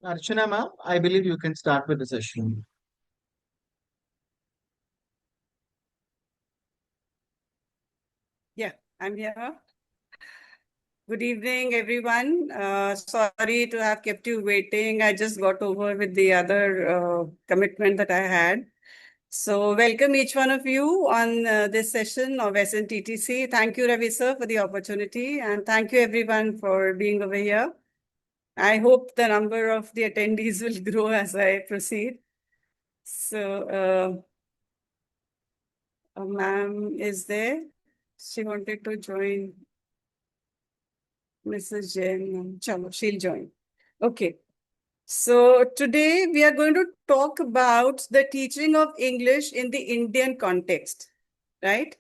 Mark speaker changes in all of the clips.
Speaker 1: Archana ma'am, I believe you can start with the session.
Speaker 2: Yeah, I'm here. Good evening, everyone. Sorry to have kept you waiting. I just got over with the other commitment that I had. So, welcome each one of you on this session of SNTTC. Thank you, Ravi sir, for the opportunity, and thank you everyone for being over here. I hope the number of the attendees will grow as I proceed. So, ma'am is there. She wanted to join. Mrs. Jain, chalo, she'll join. Okay. So today we are going to talk about the teaching of English in the Indian context, right?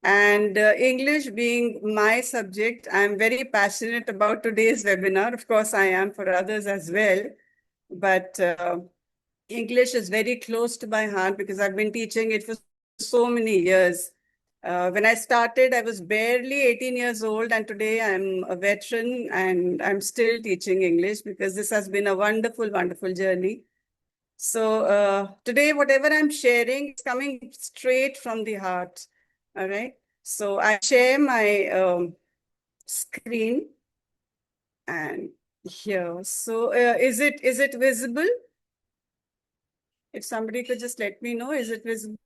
Speaker 2: And English being my subject, I'm very passionate about today's webinar. Of course, I am for others as well. But English is very close to my heart because I've been teaching it for so many years. When I started, I was barely 18 years old, and today I'm a veteran and I'm still teaching English because this has been a wonderful, wonderful journey. So today, whatever I'm sharing is coming straight from the heart. All right. So I share my screen and here. So is it visible? If somebody could just let me know, is it visible?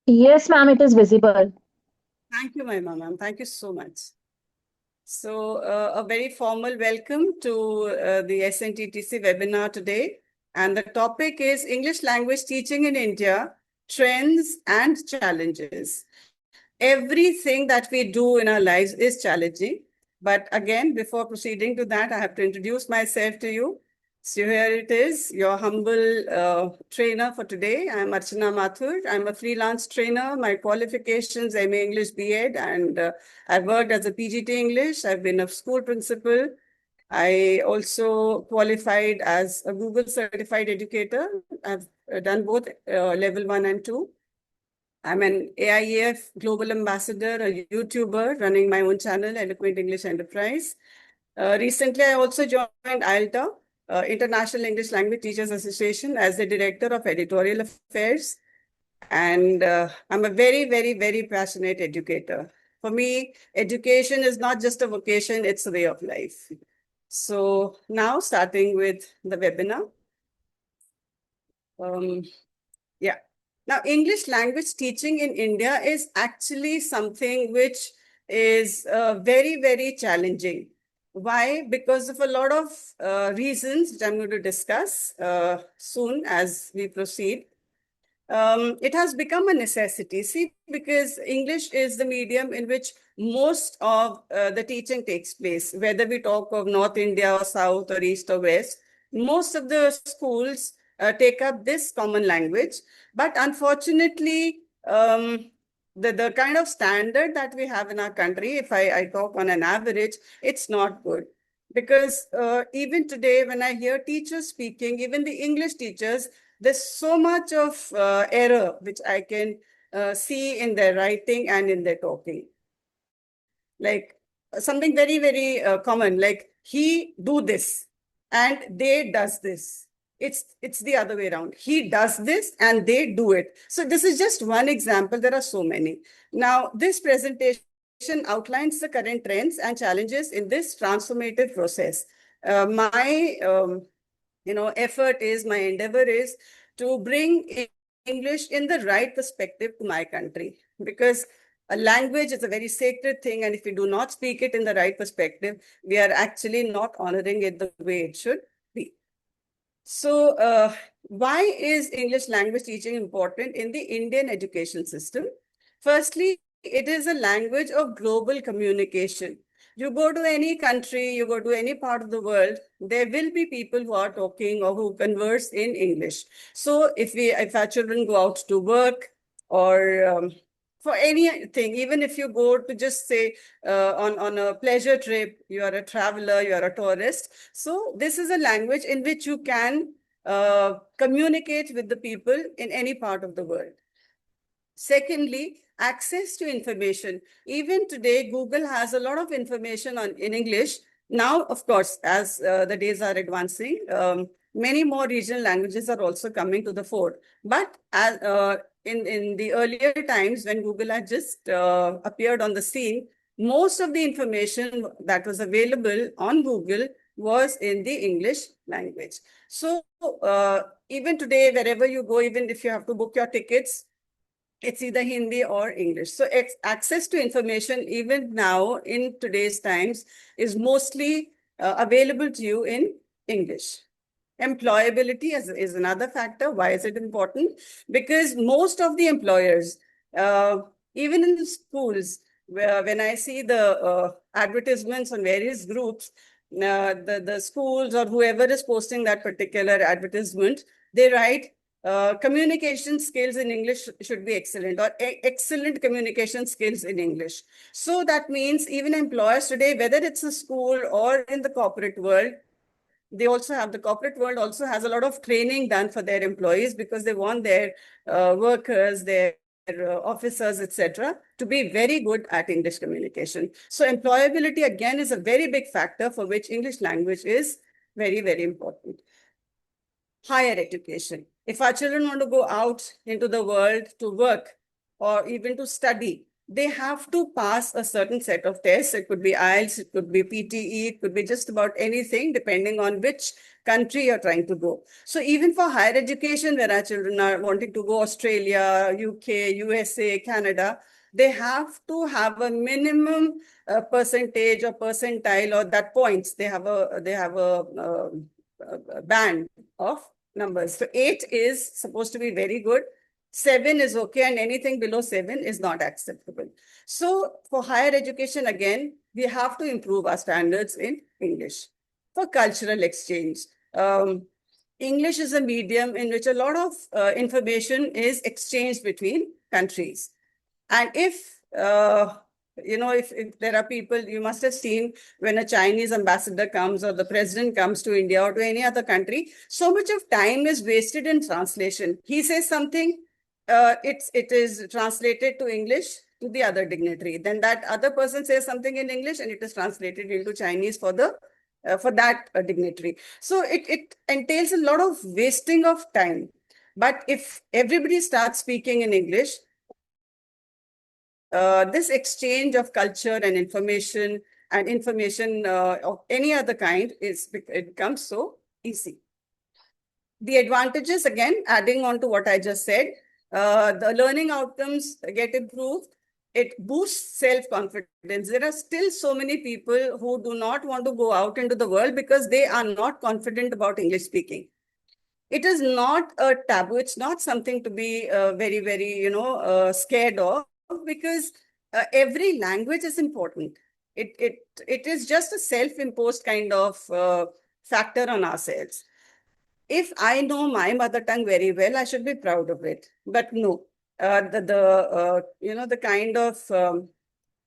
Speaker 3: Yes, ma'am, it is visible.
Speaker 2: Thank you, my ma'am. Thank you so much. So, a very formal welcome to the SNTTC webinar today. And the topic is English language teaching in India, trends and challenges. Everything that we do in our lives is challenging. But again, before proceeding to that, I have to introduce myself to you. So here it is, your humble trainer for today. I'm Archana Mathur. I'm a freelance trainer. My qualifications, MA English B.Ed, and I've worked as a PGT English. I've been a school principal. I also qualified as a Google certified educator. I've done both level 1 and 2. I'm an AIEF Global Ambassador, a YouTuber running my own channel, Eloquent English Enterprise. Recently, I also joined IELTA, International English Language Teachers Association, as the Director of Editorial Affairs. And I'm a very, very, very passionate educator. For me, education is not just a vocation, it's a way of life. So now starting with the webinar. Yeah. Now, English language teaching in India is actually something which is very, very challenging. Why? Because of a lot of reasons, which I'm going to discuss soon as we proceed. It has become a necessity. See, because English is the medium in which most of the teaching takes place, whether we talk of North India or South or East or West, most of the schools take up this common language. But unfortunately, the kind of standard that we have in our country, if I talk on an average, it's not good. Because even today, when I hear teachers speaking, even the English teachers, there's so much of error which I can see in their writing and in their talking. Like something very, very common, like he do this and they does this. It's the other way around. He does this and they do it. So this is just one example. There are so many. Now, this presentation outlines the current trends and challenges in this transformative process. My effort is, my endeavor is to bring English in the right perspective to my country, because a language is a very sacred thing, and if we do not speak it in the right perspective, we are actually not honoring it the way it should be. So, why is English language teaching important in the Indian education system? Firstly, it is a language of global communication. You go to any country, you go to any part of the world, there will be people who are talking or who converse in English. So if our children go out to work or for anything, even if you go to just say on a pleasure trip, you are a traveler, you are a tourist. So this is a language in which you can communicate with the people in any part of the world. Secondly, access to information. Even today, Google has a lot of information in English, Now, of course, as the days are advancing, many more regional languages are also coming to the fore. But as, in the earlier times when Google had just appeared on the scene, most of the information that was available on Google was in the English language. So even today, wherever you go, even if you have to book your tickets, it's either Hindi or English. So access to information, even now in today's times, is mostly available to you in English. Employability is another factor. Why is it important? Because most of the employers, even in the schools, when I see the advertisements on various groups, the schools or whoever is posting that particular advertisement, they write communication skills in English should be excellent, or excellent communication skills in English. So that means even employers today, whether it's a school or in the corporate world, they also have, the corporate world also has a lot of training done for their employees because they want their workers, their officers, etc., to be very good at English communication. So employability again is a very big factor for which English language is very, very important. Higher education. If our children want to go out into the world to work or even to study, they have to pass a certain set of tests. It could be IELTS, it could be PTE, it could be just about anything, depending on which country you're trying to go. So even for higher education, where our children are wanting to go Australia, UK, USA, Canada, they have to have a minimum percentage or percentile, or that points. They have a band of numbers. So 8 is supposed to be very good. 7 is okay, and anything below 7 is not acceptable. So for higher education, again, we have to improve our standards in English. For cultural exchange, English is a medium in which a lot of information is exchanged between countries. And if if there are people, you must have seen when a Chinese ambassador comes or the president comes to India or to any other country, so much of time is wasted in translation. He says something, it is translated to English to the other dignitary. Then that other person says something in English and it is translated into Chinese for that dignitary. So it entails a lot of wasting of time. But if everybody starts speaking in English, this exchange of culture and information of any other kind it becomes so easy. The advantages, again, adding on to what I just said, the learning outcomes get improved. It boosts self-confidence. There are still so many people who do not want to go out into the world because they are not confident about English speaking. It is not a taboo. It's not something to be very, very, scared of, because every language is important. It is just a self-imposed kind of factor on ourselves. If I know my mother tongue very well, I should be proud of it. But no, the kind of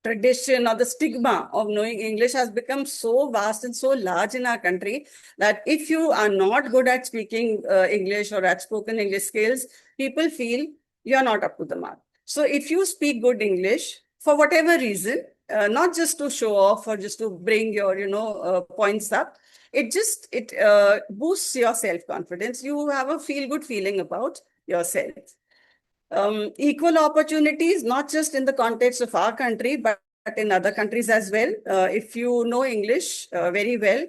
Speaker 2: tradition or the stigma of knowing English has become so vast and so large in our country that if you are not good at speaking English or at spoken English skills, people feel you're not up to the mark. So if you speak good English, for whatever reason, not just to show off or just to bring your, points up, it boosts your self-confidence. You have a feel-good feeling about yourself. Equal opportunities, not just in the context of our country, but in other countries as well. If you know English very well,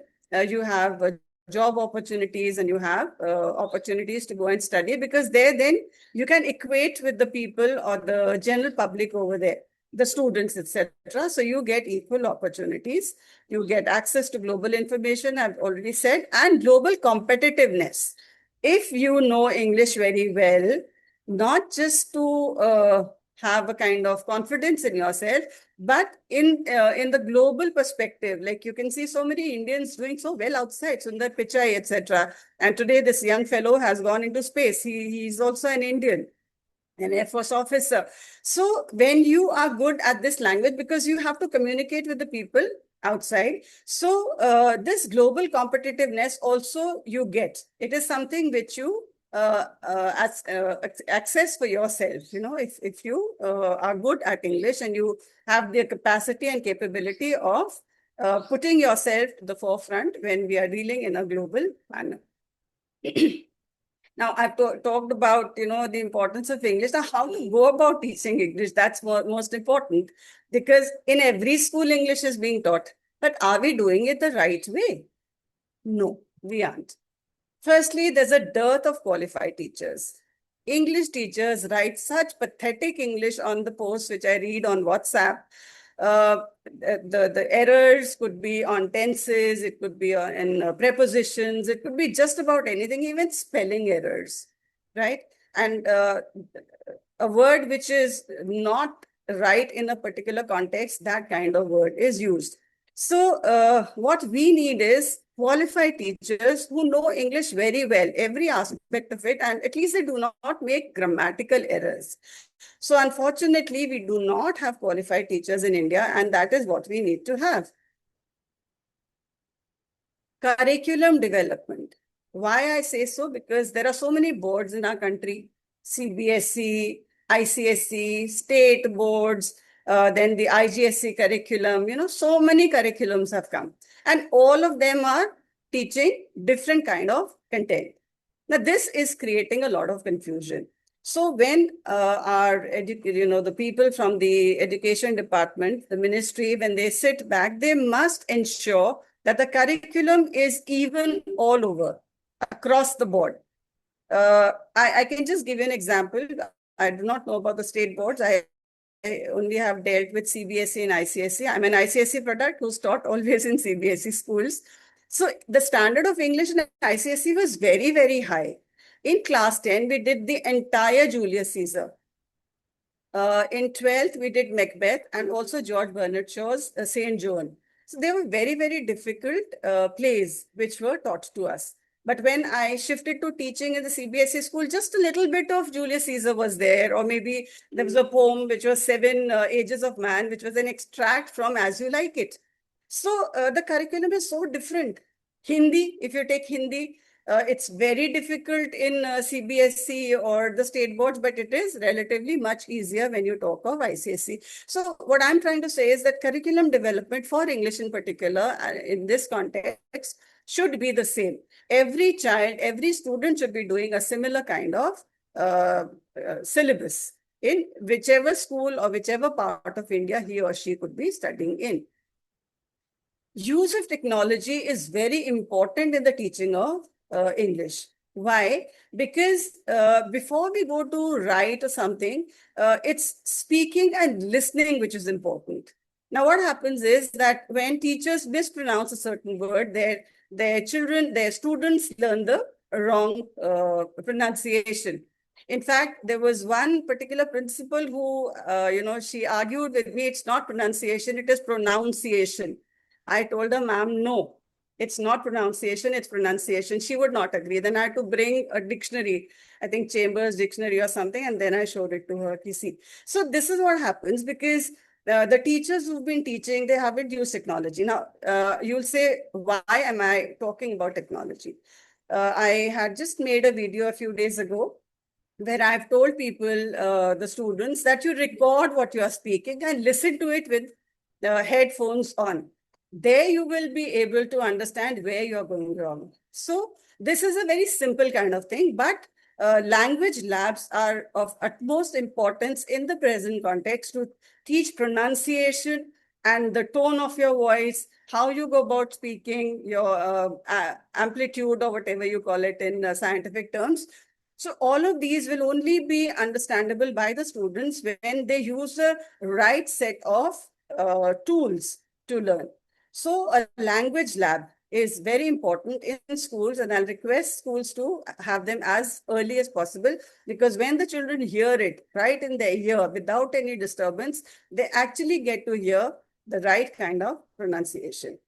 Speaker 2: you have job opportunities and you have opportunities to go and study, because there then you can equate with the people or the general public over there, the students, etc. So you get equal opportunities. You get access to global information, I've already said, and global competitiveness. If you know English very well, not just to have a kind of confidence in yourself, but in the global perspective, like you can see so many Indians doing so well outside, Sundar Pichai, etc. And today this young fellow has gone into space. He's also an Indian, an Air Force officer. So when you are good at this language, because you have to communicate with the people outside, so this global competitiveness also you get. It is something which you access for yourself. If you are good at English and you have the capacity and capability of putting yourself to the forefront when we are dealing in a global manner. Now, I've talked about, the importance of English. Now, how to go about teaching English, that's most important, because in every school, English is being taught. But are we doing it the right way? No, we aren't. Firstly, there's a dearth of qualified teachers. English teachers write such pathetic English on the posts which I read on WhatsApp. The errors could be on tenses, it could be in prepositions, it could be just about anything, even spelling errors, right? And a word which is not right in a particular context, that kind of word is used. So what we need is qualified teachers who know English very well, every aspect of it, and at least they do not make grammatical errors. So unfortunately, we do not have qualified teachers in India, and that is what we need to have. Curriculum development. Why I say so? Because there are so many boards in our country, CBSE, ICSE, state boards, then the IGSE curriculum, so many curriculums have come. And all of them are teaching different kind of content. Now, this is creating a lot of confusion. So when the people from the education department, the ministry, when they sit back, they must ensure that the curriculum is even all over, across the board. I can just give you an example. I do not know about the state boards. I only have dealt with CBSE and ICSE. I'm an ICSE product who's taught always in CBSE schools. So the standard of English in ICSE was very, very high. In class 10, we did the entire Julius Caesar. In 12th, we did Macbeth and also George Bernard Shaw's St. John. So they were very, very difficult plays which were taught to us. But when I shifted to teaching in the CBSE school, just a little bit of Julius Caesar was there, or maybe there was a poem which was Seven Ages of Man, which was an extract from As You Like It. So the curriculum is so different. Hindi, if you take Hindi, it's very difficult in CBSE or the state boards, but it is relatively much easier when you talk of ICSE. So what I'm trying to say is that curriculum development for English in particular, in this context, should be the same. Every child, every student should be doing a similar kind of syllabus in whichever school or whichever part of India he or she could be studying in. Use of technology is very important in the teaching of English. Why? Because before we go to write or something, it's speaking and listening which is important. Now, what happens is that when teachers mispronounce a certain word, their students learn the wrong pronunciation. In fact, there was one particular principal who, she argued with me, it's not pronunciation, it is pronunciation. I told her, ma'am, no, it's not pronunciation, it's pronunciation. She would not agree. Then I had to bring a dictionary, I think Chambers dictionary or something, and then I showed it to her. You see. So this is what happens because the teachers who've been teaching, they haven't used technology. Now, you'll say, why am I talking about technology? I had just made a video a few days ago where I've told people, the students, that you record what you are speaking and listen to it with the headphones on. There you will be able to understand where you're going wrong. So this is a very simple kind of thing, but language labs are of utmost importance in the present context to teach pronunciation and the tone of your voice, how you go about speaking, your amplitude or whatever you call it in scientific terms. So all of these will only be understandable by the students when they use the right set of tools to learn. So a language lab is very important in schools, and I'll request schools to have them as early as possible, because when the children hear it right in their ear without any disturbance, they actually get to hear the right kind of pronunciation.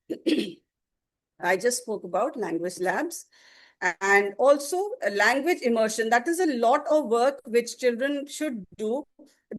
Speaker 2: I just spoke about language labs. And also language immersion. That is a lot of work which children should do.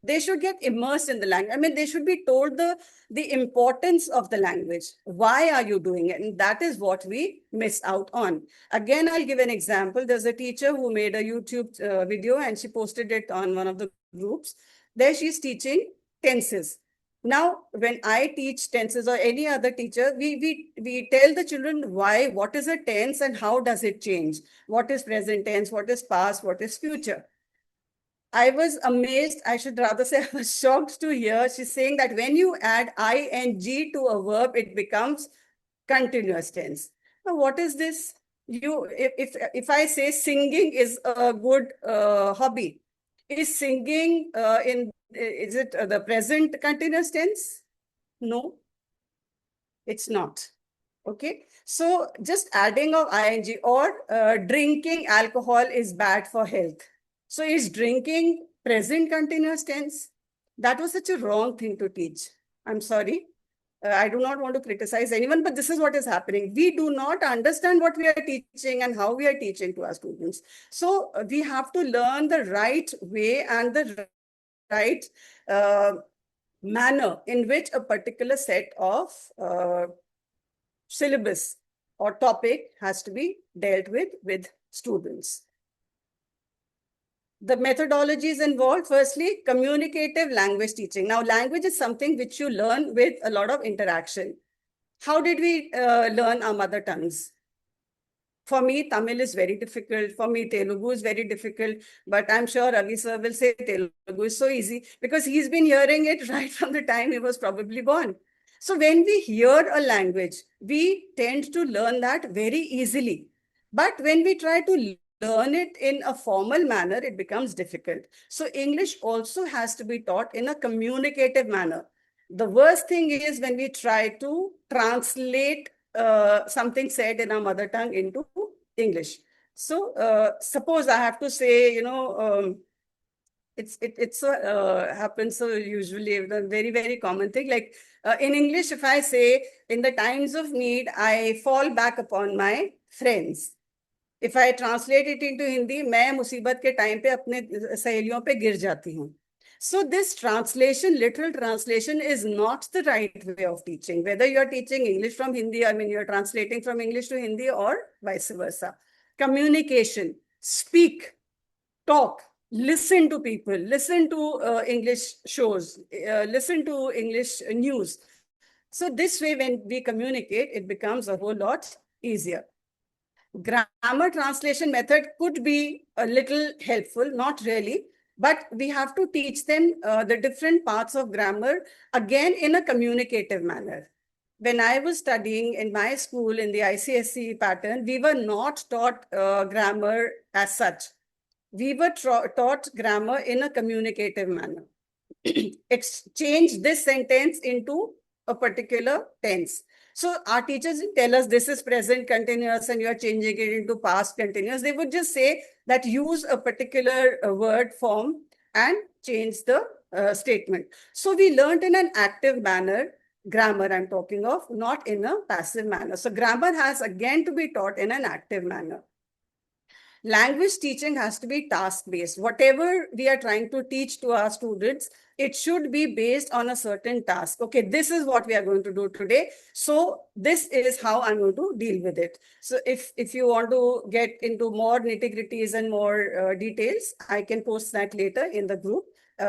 Speaker 2: They should get immersed in the language. I mean, they should be told the importance of the language. Why are you doing it? And that is what we miss out on. Again, I'll give an example. There's a teacher who made a YouTube video and she posted it on one of the groups. There she's teaching tenses. Now, when I teach tenses or any other teacher, we tell the children why, what is a tense and how does it change? What is present tense? What is past? What is future? I was amazed, I should rather say I was shocked to hear she's saying that when you add ing to a verb, it becomes continuous tense. Now, what is this? If I say singing is a good hobby, is singing is it the present continuous tense? No, it's not. Okay, so just adding of ing or drinking alcohol is bad for health. So is drinking present continuous tense? That was such a wrong thing to teach. I'm sorry. I do not want to criticize anyone, but this is what is happening. We do not understand what we are teaching and how we are teaching to our students. So we have to learn the right way and the right manner in which a particular set of syllabus or topic has to be dealt with students. The methodologies involved, firstly, communicative language teaching. Now, language is something which you learn with a lot of interaction. How did we learn our mother tongues? For me, Tamil is very difficult. For me, Telugu is very difficult. But I'm sure Ravi sir will say Telugu is so easy because he's been hearing it right from the time he was probably born. So when we hear a language, we tend to learn that very easily. But when we try to learn it in a formal manner, it becomes difficult. So English also has to be taught in a communicative manner. The worst thing is when we try to translate something said in our mother tongue into English. So suppose I have to say, happens so usually, a very, very common thing. Like in English, if I say, in the times of need, I fall back upon my friends. If I translate it into Hindi, मैं मुसीबत के time पे अपने सहेलियों पे गिर जाती हूँ. So this translation, literal translation, is not the right way of teaching. Whether you're teaching English from Hindi, I mean, you're translating from English to Hindi or vice versa. Communication, speak, talk, listen to people, listen to English shows, listen to English news. So this way, when we communicate, it becomes a whole lot easier. Grammar translation method could be a little helpful, not really, but we have to teach them the different parts of grammar, again, in a communicative manner. When I was studying in my school in the ICSE pattern, we were not taught grammar as such. We were taught grammar in a communicative manner. It's changed this sentence into a particular tense. So our teachers didn't tell us this is present continuous and you are changing it into past continuous. They would just say that use a particular word form and change the statement. So we learned in an active manner, grammar I'm talking of, not in a passive manner. So grammar has again to be taught in an active manner. Language teaching has to be task-based. Whatever we are trying to teach to our students, it should be based on a certain task. Okay, this is what we are going to do today. So this is how I'm going to deal with it. So if you want to get into more nitty-gritties and more details, I can post that later in the group.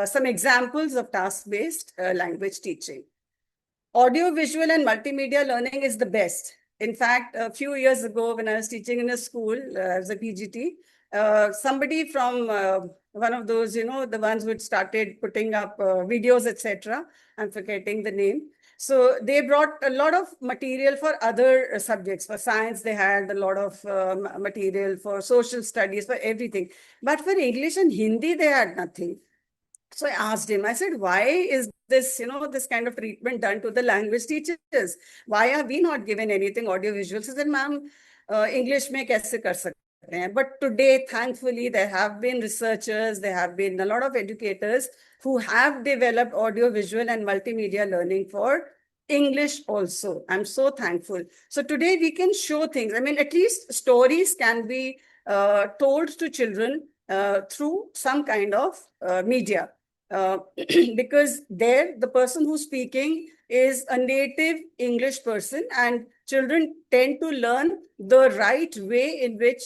Speaker 2: Some examples of task-based language teaching. Audio, visual, and multimedia learning is the best. In fact, a few years ago, when I was teaching in a school as a PGT, somebody from one of those, the ones who had started putting up videos, etc. I'm forgetting the name. So they brought a lot of material for other subjects. For science, they had a lot of material, for social studies, for everything. But for English and Hindi, they had nothing. So I asked him, I said, why is this, this kind of treatment done to the language teachers? Why are we not given anything audiovisual? He said, ma'am, English mein kaise kar sakte hain? But today, thankfully, there have been researchers, there have been a lot of educators who have developed audiovisual and multimedia learning for English also. I'm so thankful. So today we can show things. I mean, at least stories can be told to children through some kind of media. Because there, the person who's speaking is a native English person and children tend to learn the right way in which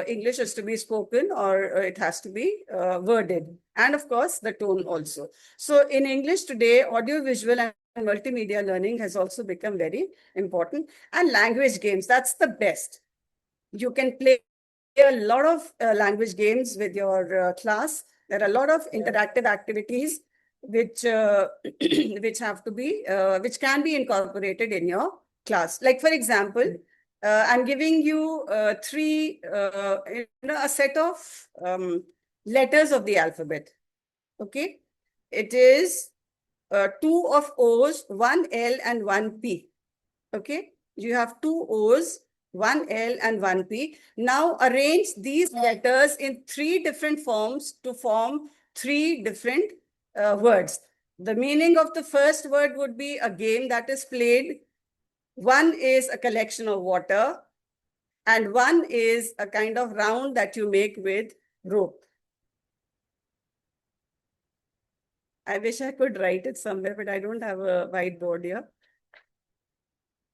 Speaker 2: English is to be spoken or it has to be worded. And of course, the tone also. So in English today, audio-visual and multimedia learning has also become very important. And language games, that's the best. You can play a lot of language games with your class. There are a lot of interactive activities which which have to be which can be incorporated in your class. Like for example, I'm giving you a set of letters of the alphabet. Okay, it is two of O's, one L, and one P. Okay, you have two O's, one L, and one P. Now arrange these letters in three different forms to form three different words. The meaning of the first word would be a game that is played. One is a collection of water, and one is a kind of round that you make with rope. I wish I could write it somewhere, but I don't have a whiteboard here.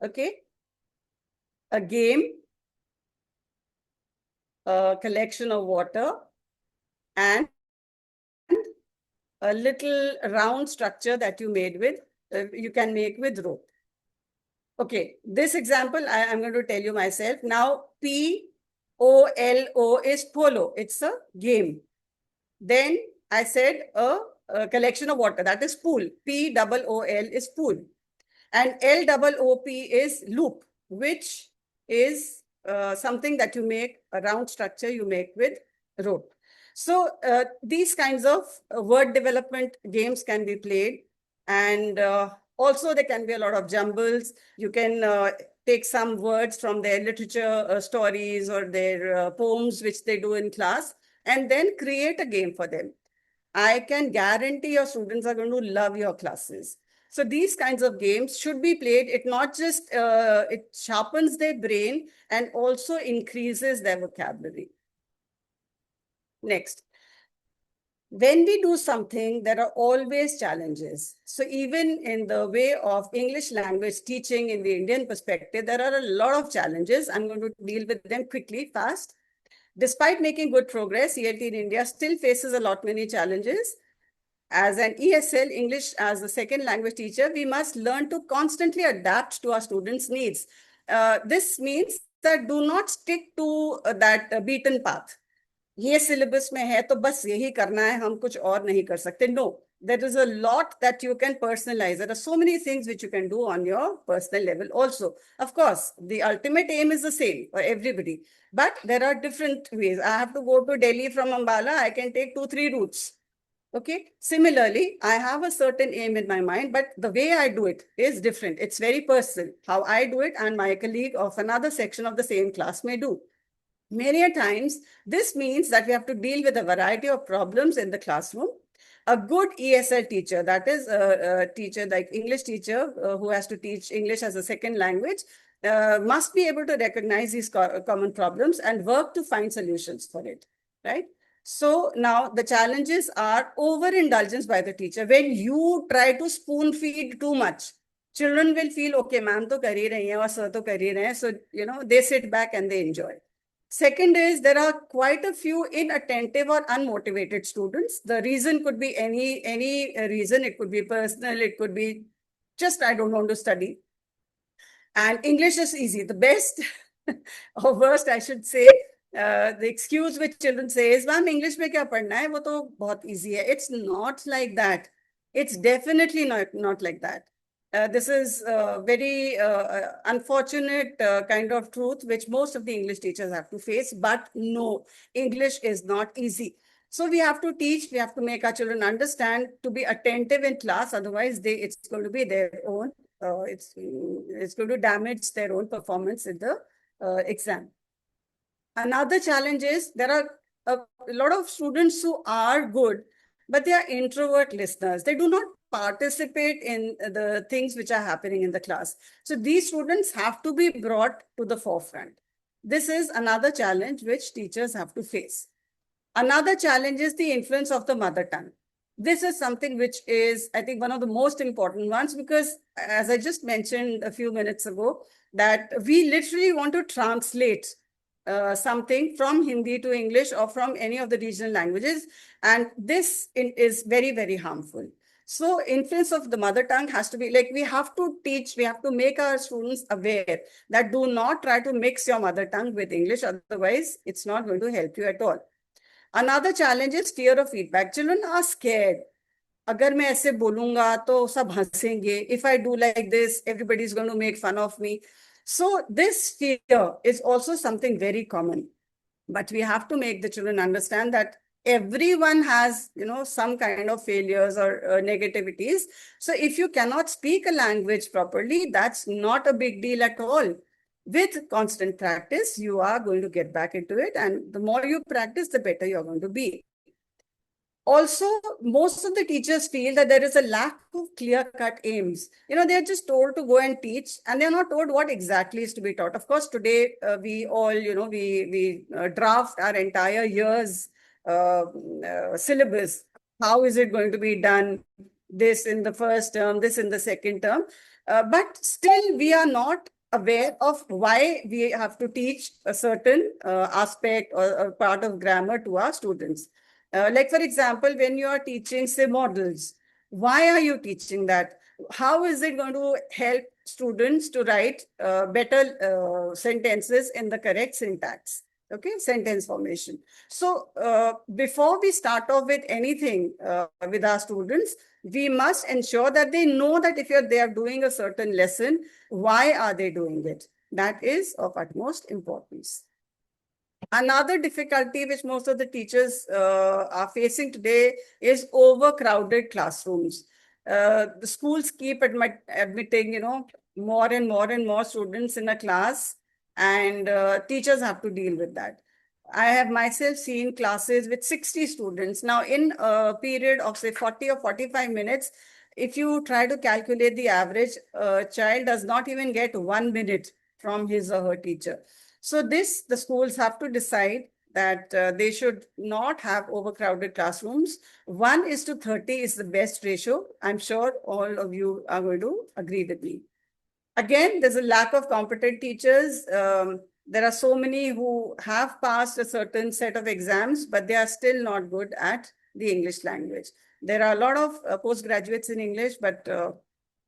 Speaker 2: Okay. A game, a collection of water, and a little round structure that you made with, you can make with rope. Okay, this example I'm going to tell you myself. Now, P-O-L-O is polo. It's a game. Then I said a collection of water, that is pool. P-O-O-L is pool. And L-O-O-P is loop, which is something that you make, a round structure you make with rope. So these kinds of word development games can be played. And also there can be a lot of jumbles. You can take some words from their literature stories or their poems, which they do in class, and then create a game for them. I can guarantee your students are going to love your classes. So these kinds of games should be played. It not just, it sharpens their brain and also increases their vocabulary. Next. When we do something, there are always challenges. So even in the way of English language teaching in the Indian perspective, there are a lot of challenges. I'm going to deal with them quickly, fast. Despite making good progress, ELT in India still faces a lot many challenges. As an ESL, English as a second language teacher, we must learn to constantly adapt to our students' needs. This means that do not stick to that beaten path. ये syllabus में है तो बस यही करना है, हम कुछ और नहीं कर सकते. No, there is a lot that you can personalize. There are so many things which you can do on your personal level also. Of course, the ultimate aim is the same for everybody, but there are different ways. I have to go to Delhi from Ambala. I can take 2-3 routes. Okay. Similarly, I have a certain aim in my mind, but the way I do it is different. It's very personal. How I do it and my colleague of another section of the same class may do. Many a times, this means that we have to deal with a variety of problems in the classroom. A good ESL teacher, that is a teacher like English teacher who has to teach English as a second language, must be able to recognize these common problems and work to find solutions for it, right? So now the challenges are overindulgence by the teacher. When you try to spoon feed too much, children will feel, okay, ma'am to kar hi rahi hai aur sir to kar hi rahe hain. So, you know, they sit back and they enjoy. Second is there are quite a few inattentive or unmotivated students. The reason could be any reason. It could be personal. It could be just, I don't want to study. And English is easy. The best or worst, I should say, the excuse which children say is, ma'am, English mein kya padhna hai? Wo to bahut easy hai. It's not like that. It's definitely not like that. This is a very unfortunate kind of truth which most of the English teachers have to face. But no, English is not easy. So we have to teach, we have to make our children understand to be attentive in class. Otherwise, it's going to be their own, it's going to damage their own performance in the exam. Another challenge is there are a lot of students who are good, but they are introvert listeners. They do not participate in the things which are happening in the class. So these students have to be brought to the forefront. This is another challenge which teachers have to face. Another challenge is the influence of the mother tongue. This is something which is, I think, one of the most important ones, because as I just mentioned a few minutes ago, that we literally want to translate something from Hindi to English or from any of the regional languages. And this is very, very harmful. So influence of the mother tongue has to be like, we have to teach, we have to make our students aware that do not try to mix your mother tongue with English. Otherwise, it's not going to help you at all. Another challenge is fear of feedback. Children are scared. अगर मैं ऐसे बोलूंगा तो सब हंसेंगे. If I do like this, everybody is going to make fun of me. So this fear is also something very common. But we have to make the children understand that everyone has, some kind of failures or negativities. So if you cannot speak a language properly, that's not a big deal at all. With constant practice, you are going to get back into it. And the more you practice, the better you're going to be. Also, most of the teachers feel that there is a lack of clear-cut aims. They're just told to go and teach, and they're not told what exactly is to be taught. Of course, today we all, we draft our entire year's syllabus. How is it going to be done? This in the first term, this in the second term. But still, we are not aware of why we have to teach a certain aspect or a part of grammar to our students. Like, for example, when you are teaching, say, models, why are you teaching that? How is it going to help students to write better sentences in the correct syntax? Okay, sentence formation. So before we start off with anything with our students, we must ensure that they know that if they are doing a certain lesson, why are they doing it? That is of utmost importance. Another difficulty which most of the teachers are facing today is overcrowded classrooms. The schools keep admitting, more and more students in a class, and teachers have to deal with that. I have myself seen classes with 60 students. Now, in a period of, say, 40 or 45 minutes, if you try to calculate the average, child does not even get 1 minute from his or her teacher. So the schools have to decide that they should not have overcrowded classrooms. 1:30 is the best ratio. I'm sure all of you are going to agree with me. Again, there's a lack of competent teachers. There are so many who have passed a certain set of exams, but they are still not good at the English language. There are a lot of postgraduates in English, but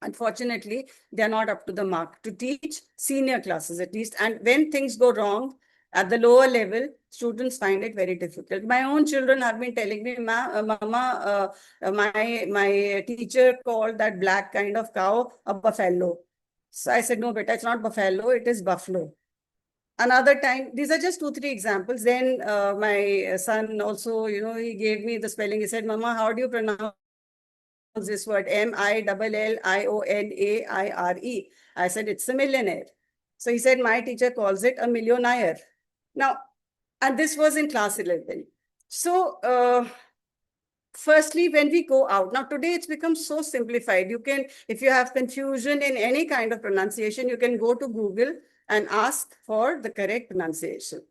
Speaker 2: unfortunately, they're not up to the mark to teach senior classes at least. And when things go wrong at the lower level, students find it very difficult. My own children have been telling me, Mama, my teacher called that black kind of cow a buffalo. So I said, no, beta, it's not buffalo, it is buffalo. Another time, these are just 2-3 examples. Then my son also, he gave me the spelling. He said, Mama, how do you pronounce this word? Millionaire. I said, it's a millionaire. So he said, my teacher calls it a millionaire. Now, and this was in class 11. So, firstly, when we go out, now today it's become so simplified. You can, if you have confusion in any kind of pronunciation, you can go to Google and ask for the correct pronunciation.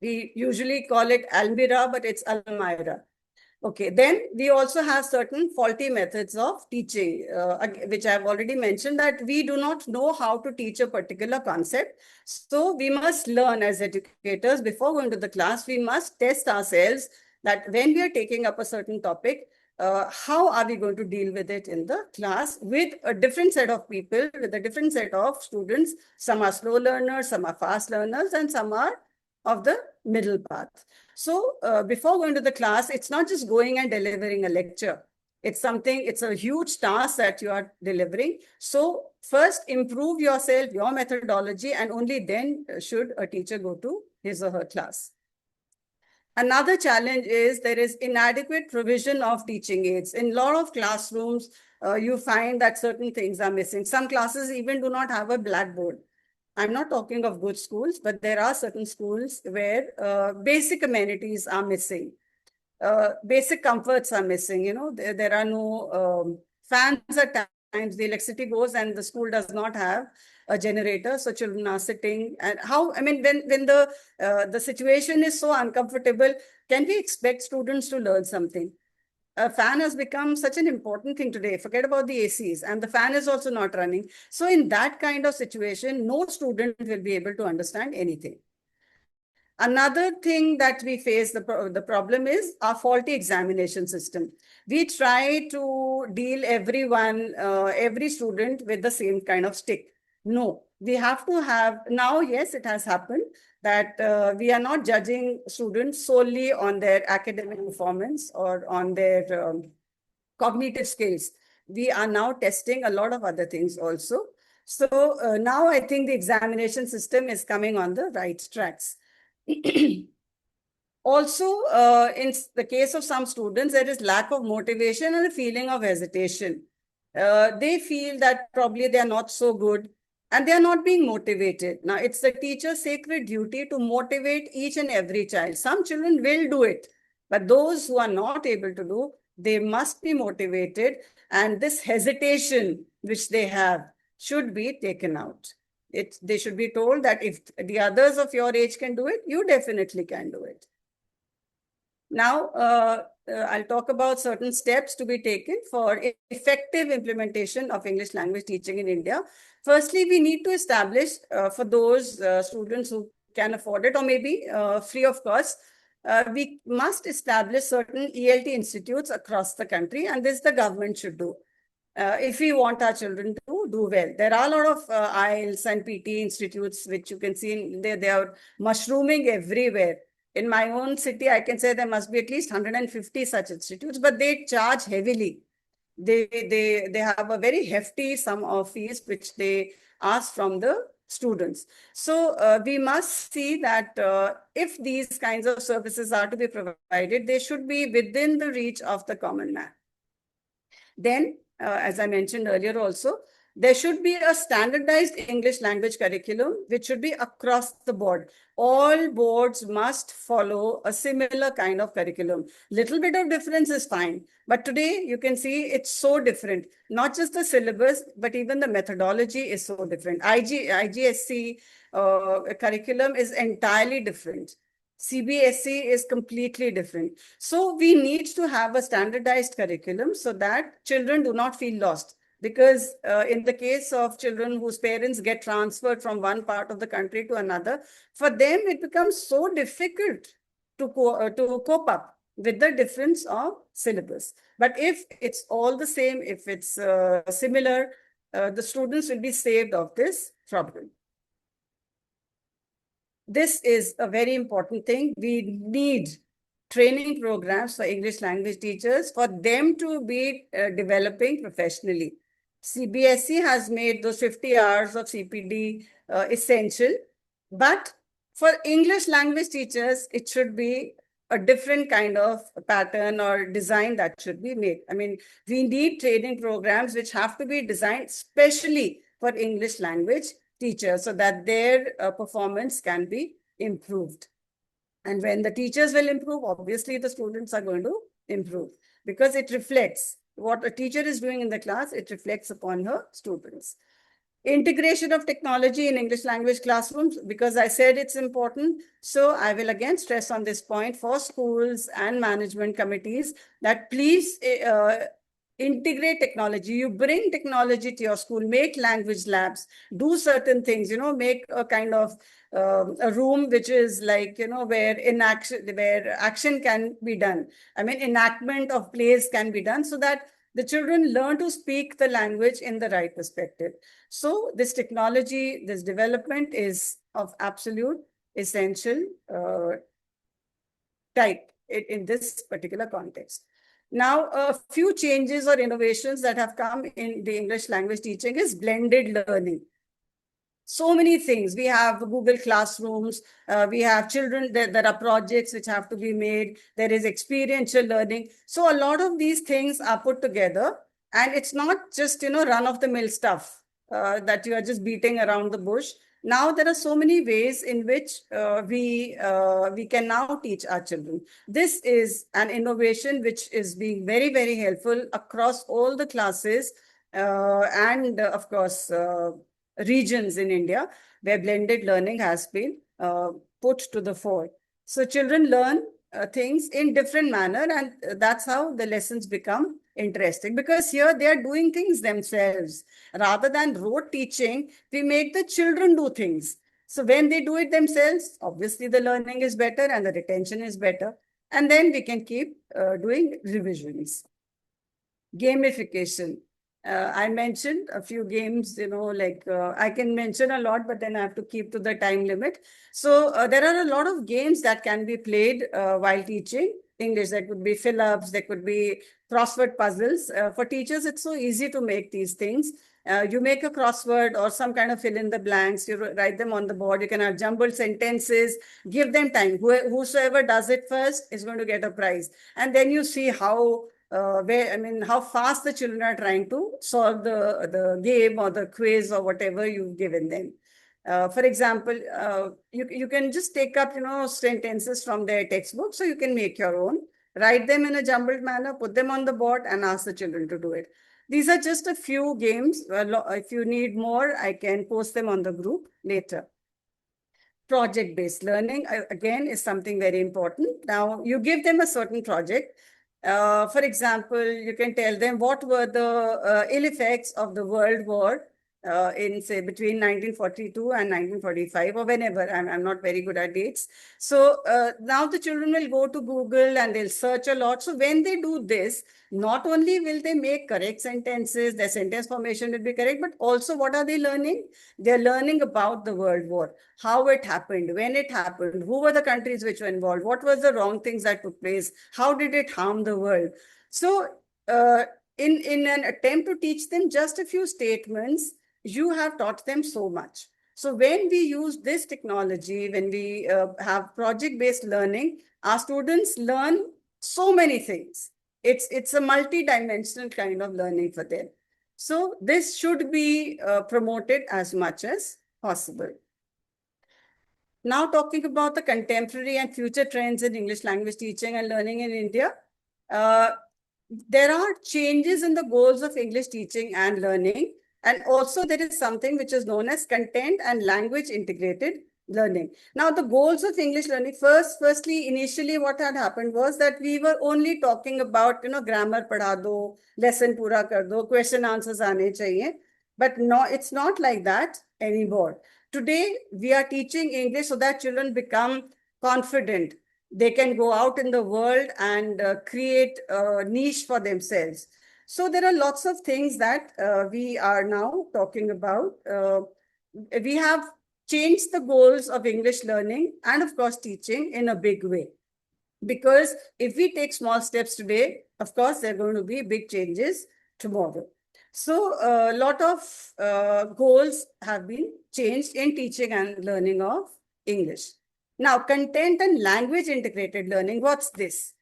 Speaker 2: We usually call it Almira, but it's Almira. Okay, then we also have certain faulty methods of teaching, which I've already mentioned, that we do not know how to teach a particular concept. So we must learn as educators before going to the class. We must test ourselves that when we are taking up a certain topic, how are we going to deal with it in the class with a different set of people, with a different set of students. Some are slow learners, some are fast learners, and some are of the middle path. So before going to the class, it's not just going and delivering a lecture. It's a huge task that you are delivering. So first improve yourself, your methodology, and only then should a teacher go to his or her class. Another challenge is there is inadequate provision of teaching aids. In a lot of classrooms, you find that certain things are missing. Some classes even do not have a blackboard. I'm not talking of good schools, but there are certain schools where basic amenities are missing. Basic comforts are missing. There are no fans at times. The electricity goes and the school does not have a generator, so children are sitting. And when the situation is so uncomfortable, can we expect students to learn something? a fan has become such an important thing today. Forget about the ACs, and the fan is also not running. So in that kind of situation, no student will be able to understand anything. Another thing that we face, the problem is our faulty examination system. We try to deal everyone, every student with the same kind of stick. No, we have to have, now, yes, it has happened that we are not judging students solely on their academic performance or on their cognitive skills. We are now testing a lot of other things also. So now I think the examination system is coming on the right tracks. Also, in the case of some students, there is lack of motivation and a feeling of hesitation. They feel that probably they are not so good and they are not being motivated. Now, it's the teacher's sacred duty to motivate each and every child. Some children will do it, but those who are not able to do, they must be motivated. And this hesitation which they have should be taken out. They should be told that if the others of your age can do it, you definitely can do it. Now, I'll talk about certain steps to be taken for effective implementation of English language teaching in India. Firstly, we need to establish for those students who can afford it, or maybe free of cost, we must establish certain ELT institutes across the country, and this the government should do. If we want our children to do well. There are a lot of IELTS and PT institutes which you can see, they are mushrooming everywhere. In my own city, I can say there must be at least 150 such institutes, but they charge heavily. They have a very hefty sum of fees which they ask from the students. So we must see that if these kinds of services are to be provided, they should be within the reach of the common man. Then, as I mentioned earlier also, there should be a standardized English language curriculum, which should be across the board. All boards must follow a similar kind of curriculum. Little bit of difference is fine, but today you can see it's so different. Not just the syllabus, but even the methodology is so different. IGSC curriculum is entirely different. CBSE is completely different. So we need to have a standardized curriculum so that children do not feel lost. Because in the case of children whose parents get transferred from one part of the country to another, for them it becomes so difficult to cope up with the difference of syllabus. But if it's all the same, if it's similar, the students will be saved of this problem. This is a very important thing. We need training programs for English language teachers for them to be developing professionally. CBSE has made those 50 hours of CPD essential, but for English language teachers, it should be a different kind of pattern or design that should be made. I mean, we need training programs which have to be designed specially for English language teachers so that their performance can be improved. And when the teachers will improve, obviously the students are going to improve because it reflects what a teacher is doing in the class, it reflects upon her students. Integration of technology in English language classrooms, because I said it's important. So I will again stress on this point for schools and management committees that please integrate technology. You bring technology to your school, make language labs, do certain things, make a kind of a room which is like, where action can be done. I mean, enactment of plays can be done so that the children learn to speak the language in the right perspective. So this technology, this development is of absolute essential type in this particular context. Now, a few changes or innovations that have come in the English language teaching is blended learning. So many things. We have Google Classrooms. We have children. There are projects which have to be made. There is experiential learning. So a lot of these things are put together. And it's not just, run-of-the-mill stuff that you are just beating around the bush. Now there are so many ways in which we can now teach our children. This is an innovation which is being very, very helpful across all the classes and, of course, regions in India where blended learning has been put to the fore. So children learn things in different manner, and that's how the lessons become interesting, because here they are doing things themselves. Rather than rote teaching, we make the children do things. So when they do it themselves, obviously the learning is better and the retention is better. And then we can keep doing revisions. Gamification. I mentioned a few games, like I can mention a lot, but then I have to keep to the time limit. So there are a lot of games that can be played while teaching English. There could be fill-ups, there could be crossword puzzles. For teachers, it's so easy to make these things. You make a crossword or some kind of fill in the blanks, you write them on the board. You can have jumbled sentences, give them time. Whosoever does it first is going to get a prize. And then you see how how fast the children are trying to solve the game or the quiz or whatever you've given them. For example, you can just take up, sentences from their textbook, so you can make your own, write them in a jumbled manner, put them on the board and ask the children to do it. These are just a few games. If you need more, I can post them on the group later. Project-based learning, again, is something very important. Now, you give them a certain project. For example, you can tell them what were the ill effects of the World War in, say, between 1942 and 1945, or whenever. I'm not very good at dates. So now the children will go to Google and they'll search a lot. So when they do this, not only will they make correct sentences, their sentence formation will be correct, but also what are they learning? They're learning about the World War, how it happened, when it happened, who were the countries which were involved, what was the wrong things that took place, how did it harm the world. So in an attempt to teach them just a few statements, you have taught them so much. So when we use this technology, when we have project-based learning, our students learn so many things. It's a multi-dimensional kind of learning for them. So this should be promoted as much as possible. Now talking about the contemporary and future trends in English language teaching and learning in India, there are changes in the goals of English teaching and learning. And also there is something which is known as content and language integrated learning. Now the goals of English learning, firstly, initially what had happened was that we were only talking about, grammar padha do, lesson pura kar do, question answers aane chahiye. But no, it's not like that anymore. Today, we are teaching English so that children become confident. They can go out in the world and create a niche for themselves. So there are lots of things that we are now talking about. We have changed the goals of English learning and, of course, teaching in a big way. Because if we take small steps today, of course, there are going to be big changes tomorrow. So a lot of goals have been changed in teaching and learning of English. Now, content and language integrated learning, what's this?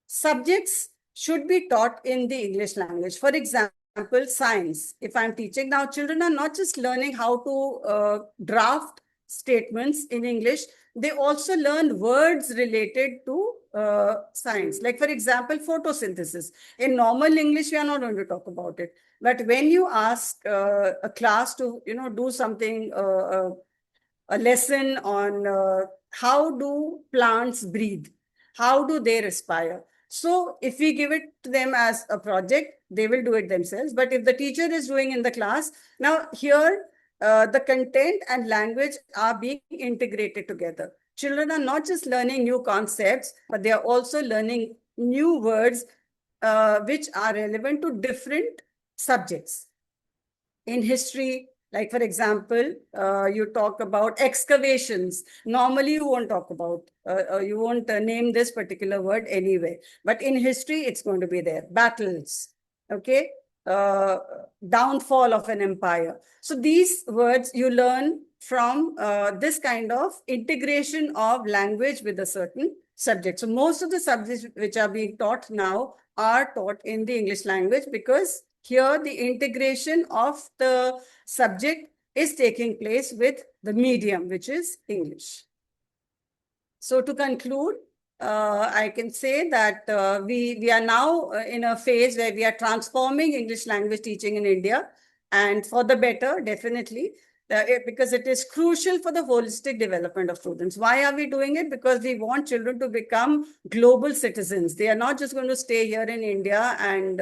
Speaker 2: Subjects should be taught in the English language. For example, science. If I'm teaching now, children are not just learning how to draft statements in English, they also learn words related to science. Like, for example, photosynthesis. In normal English, we are not going to talk about it. But when you ask a class to, do something, a lesson on how do plants breathe, how do they respire. So if we give it to them as a project, they will do it themselves. But if the teacher is doing in the class, now here, the content and language are being integrated together. Children are not just learning new concepts, but they are also learning new words which are relevant to different subjects. In history, like for example, you talk about excavations. Normally you won't talk about, you won't name this particular word anyway. But in history, it's going to be there. Battles, okay? Downfall of an empire. So these words you learn from this kind of integration of language with a certain subject. So most of the subjects which are being taught now are taught in the English language, because here the integration of the subject is taking place with the medium, which is English. So to conclude, I can say that we are now in a phase where we are transforming English language teaching in India, and for the better, definitely. because it is crucial for the holistic development of students. Why are we doing it? Because we want children to become global citizens. They are not just going to stay here in India and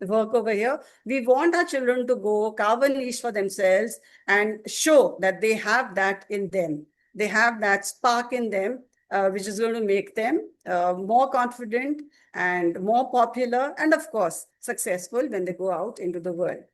Speaker 2: work over here. We want our children to go carve a niche for themselves and show that they have that in them. They have that spark in them, which is going to make them more confident and more popular, and of course, successful when they go out into the world.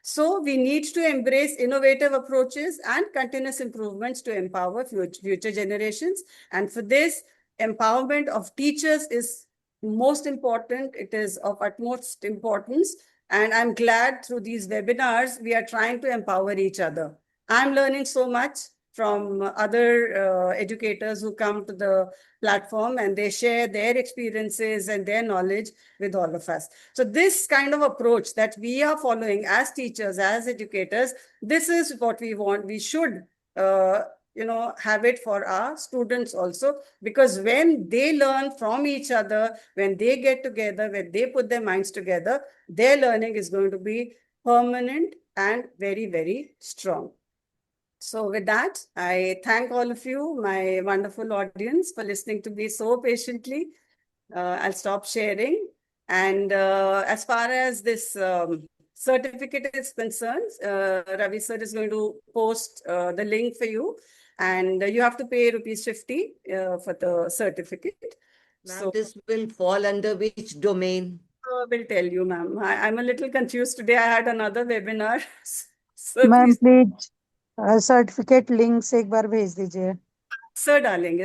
Speaker 2: So we need to embrace innovative approaches and continuous improvements to empower future generations. And for this, empowerment of teachers is most important. It is of utmost importance. And I'm glad through these webinars, we are trying to empower each other. I'm learning so much from other educators who come to the platform, and they share their experiences and their knowledge with all of us. So this kind of approach that we are following as teachers, as educators, this is what we want. We should have it for our students also, because when they learn from each other, when they get together, when they put their minds together, their learning is going to be permanent and very, very strong. So with that, I thank all of you, my wonderful audience, for listening to me so patiently. I'll stop sharing. And as far as this certificate is concerned, Ravi sir is going to post the link for you. And you have to pay ₹50 for the certificate.
Speaker 3: Ma'am, this will fall under which domain?
Speaker 2: Will tell you, ma'am. I'm a little confused today. I had another webinar. So
Speaker 4: ma'am
Speaker 2: please,
Speaker 4: please certificate link से एक बार भेज दीजिए
Speaker 2: sir, darling.